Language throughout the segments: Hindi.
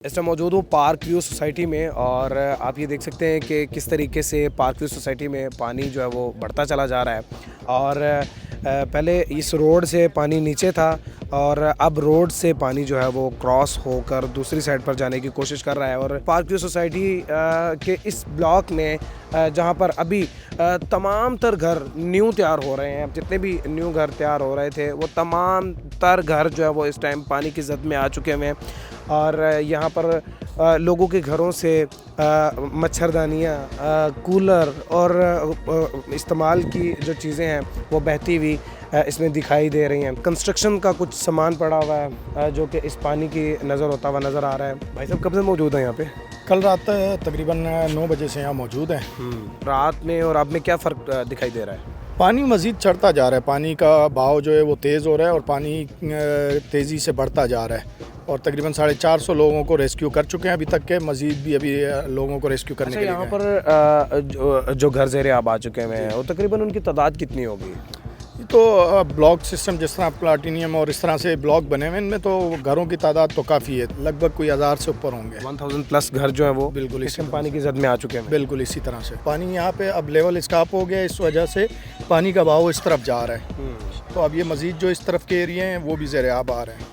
इस टाइम मौजूद हूँ पार्क व्यू सोसाइटी में और आप ये देख सकते हैं कि किस तरीके से पार्क व्यू सोसाइटी में पानी जो है वो बढ़ता चला जा रहा है। और पहले इस रोड से पानी नीचे था और अब रोड से पानी जो है वो क्रॉस होकर दूसरी साइड पर जाने की कोशिश कर रहा है। और पार्क व्यू सोसाइटी के इस ब्लॉक में जहाँ पर अभी तमाम तर घर न्यू तैयार हो रहे हैं, जितने भी न्यू घर तैयार हो रहे थे वो तमाम तर घर जो है वो इस टाइम पानी की जद में आ चुके हुए हैं। और यहाँ पर लोगों के घरों से मच्छरदानियाँ, कूलर और इस्तेमाल की जो चीज़ें हैं वो बहती हुई इसमें दिखाई दे रही हैं। कंस्ट्रक्शन का कुछ सामान पड़ा हुआ है जो कि इस पानी की नज़र होता हुआ नज़र आ रहा है। भाई साहब कब से मौजूद हैं यहाँ पे? कल रात तकरीबन 9 बजे से यहाँ मौजूद हैं। रात में और अब में क्या फ़र्क दिखाई दे रहा है? पानी मज़ीद चढ़ता जा रहा है, पानी का बहाव जो है वो तेज़ हो रहा है और पानी तेज़ी से बढ़ता जा रहा है। और तकरीबन 450 लोगों को रेस्क्यू कर चुके हैं अभी तक के, मज़ीद भी अभी लोगों को रेस्क्यू करने के लिए। यहाँ पर जो घर ज़ेरे आबाद आ चुके हैं और तकरीबन उनकी तादाद कितनी होगी? तो ब्लॉक सिस्टम जिस तरह प्लाटिनियम और इस तरह से ब्लॉक बने हुए, इनमें तो घरों की तादाद तो काफ़ी है, लगभग कोई 1000 से ऊपर होंगे। 1000 प्लस घर जो है वो बिल्कुल इस पानी की जद में आ चुके हैं। बिल्कुल इसी तरह से पानी यहाँ पे अब लेवल स्टॉप हो गया, इस वजह से पानी का बहाव इस तरफ जा रहा है। तो अब ये मज़ीद जो इस तरफ के एरिए हैं वो भी ज़ेरे आब आ रहे हैं।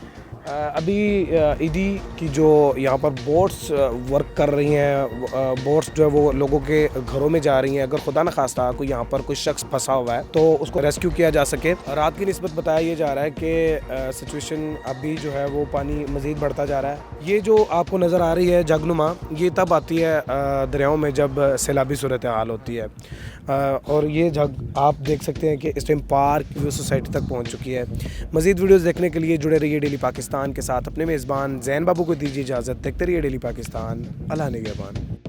अभी ईदी की जो यहाँ पर बोट्स वर्क कर रही हैं, बोट्स जो है वो लोगों के घरों में जा रही हैं। अगर खुदा न खास्ता कोई यहाँ पर कोई शख्स फंसा हुआ है तो उसको रेस्क्यू किया जा सके। रात की निस्बत बताया ये जा रहा है कि सिचुएशन अभी जो है वो पानी मज़ीद बढ़ता जा रहा है। ये जो आपको नज़र आ रही है जगनुमा, ये तब आती है दरियाओं में जब सैलाबी सूरत हाल होती है। और ये जग आप देख सकते हैं कि इस टाइम पार्क व्यू सोसाइटी तक पहुँच चुकी है। मज़ीद वीडियोज़ देखने के लिए जुड़े रहिए डेली पाकिस्तान के साथ। अपने मेज़बान ज़ैन बाबू को दीजिए इजाज़त। देखते रहिए डेली पाकिस्तान। अल्लाह निगहबान।